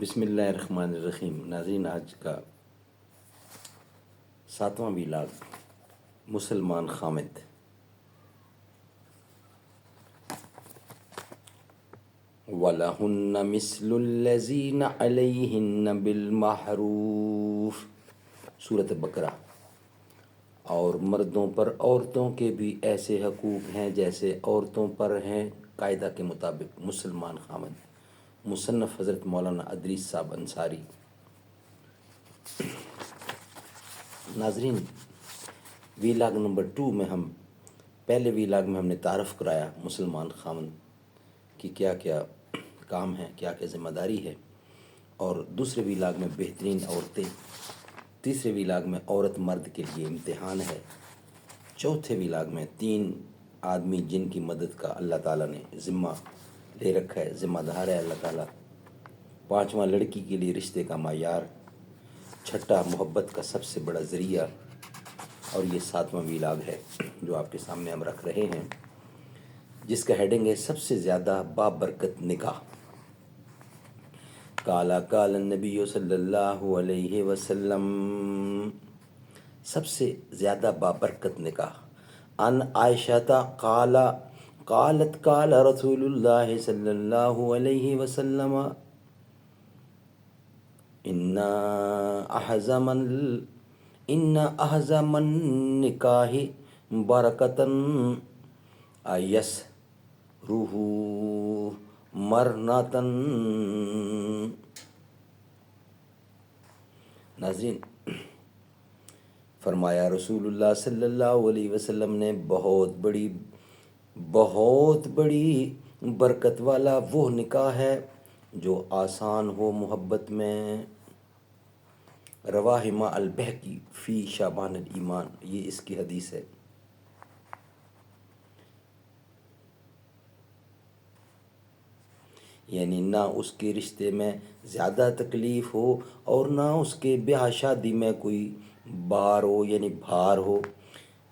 بسم اللہ الرحمن الرحیم۔ ناظرین، آج کا 7واں ویلاگ مسلمان خامد۔ وَلَهُنَّ مِثْلُ الَّذِينَ عَلَيْهِنَّ بِالْمَعْرُوفِ، سورۃ بقرہ۔ اور مردوں پر عورتوں کے بھی ایسے حقوق ہیں جیسے عورتوں پر ہیں قاعدہ کے مطابق مسلمان خامد۔ مصنف حضرت مولانا ادریس صاحب انصاری۔ ناظرین، ویلاگ نمبر 2 میں پہلے ویلاگ میں ہم نے تعارف کرایا مسلمان خامد کی کیا کیا کام ہے، کیا کیا ذمہ داری ہے، اور دوسرے ویلاگ میں بہترین عورتیں، تیسرے ویلاگ میں عورت مرد کے لیے امتحان ہے، چوتھے ویلاگ میں 3 آدمی جن کی مدد کا اللہ تعالیٰ نے ذمہ لے رکھا ہے، ذمہ دار ہے اللہ تعالیٰ، 5واں لڑکی کے لیے رشتے کا معیار، 6واں محبت کا سب سے بڑا ذریعہ، اور یہ 7واں ویلاگ ہے جو آپ کے سامنے ہم رکھ رہے ہیں، جس کا ہیڈنگ ہے سب سے زیادہ بابرکت نکاح۔ قال النبی صلی اللہ علیہ وسلم، سب سے زیادہ بابرکت نکاح۔ ان عائشہ قالت قال رسول اللہ صلی اللہ علیہ وسلم، ان احزم النکاح برکتا ایسرہ مرنتا۔ ناظرین، فرمایا رسول اللہ صلی اللہ علیہ وسلم نے، بہت بڑی برکت والا وہ نکاح ہے جو آسان ہو محبت میں۔ رواہ ما البہقی فی شعبان الایمان، یہ اس کی حدیث ہے۔ یعنی نہ اس کے رشتے میں زیادہ تکلیف ہو اور نہ اس کے بیاہ شادی میں کوئی بار ہو، یعنی بھار ہو۔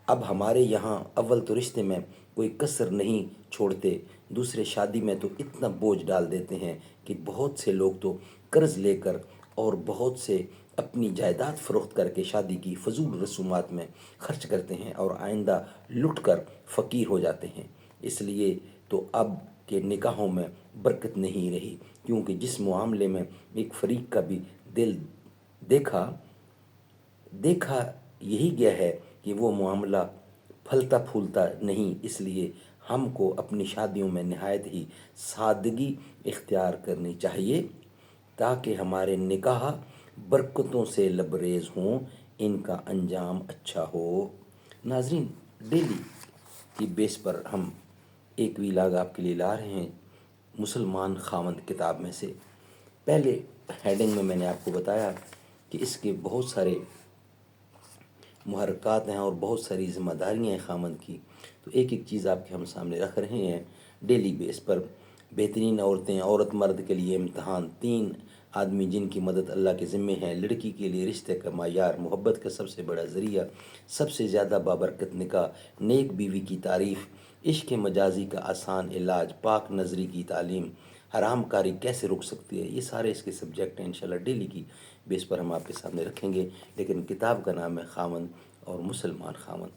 اب ہمارے یہاں اول تو رشتے میں کوئی کسر نہیں چھوڑتے، دوسرے شادی میں تو اتنا بوجھ ڈال دیتے ہیں کہ بہت سے لوگ تو قرض لے کر اور بہت سے اپنی جائیداد فروخت کر کے شادی کی فضول رسومات میں خرچ کرتے ہیں اور آئندہ لٹ کر فقیر ہو جاتے ہیں۔ اس لیے تو اب کے نکاحوں میں برکت نہیں رہی، کیونکہ جس معاملے میں ایک فریق کا بھی دل دیکھا یہی گیا ہے کہ وہ معاملہ پھلتا پھولتا نہیں۔ اس لیے ہم کو اپنی شادیوں میں نہایت ہی سادگی اختیار کرنی چاہیے تاکہ ہمارے نکاح برکتوں سے لبریز ہوں، ان کا انجام اچھا ہو۔ ناظرین، ڈیلی کی بیس پر ہم ایک ویلاگ آپ کے لیے لا رہے ہیں مسلمان خامد کتاب میں سے۔ پہلے ہیڈنگ میں نے آپ کو بتایا کہ اس کے بہت سارے محرکات ہیں اور بہت ساری ذمہ داریاں ہیں خامد کی، تو ایک ایک چیز آپ کے ہم سامنے رکھ رہے ہیں ڈیلی بیس پر۔ بہترین عورتیں، عورت مرد کے لیے امتحان، 3 آدمی جن کی مدد اللہ کے ذمے ہے، لڑکی کے لیے رشتے کا معیار، محبت کا سب سے بڑا ذریعہ، سب سے زیادہ بابرکت نکاح، نیک بیوی کی تعریف، عشق مجازی کا آسان علاج، پاک نظری کی تعلیم، حرام کاری کیسے رک سکتی ہے، یہ سارے اس کے سبجیکٹ ہیں۔ انشاءاللہ ڈیلی کی بیس پر ہم آپ کے سامنے رکھیں گے، لیکن کتاب کا نام ہے خامد اور مسلمان خامد۔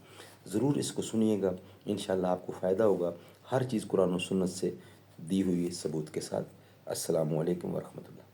ضرور اس کو سنیے گا، انشاءاللہ آپ کو فائدہ ہوگا، ہر چیز قرآن و سنت سے دی ہوئی ثبوت کے ساتھ۔ السلام علیکم ورحمۃ اللہ۔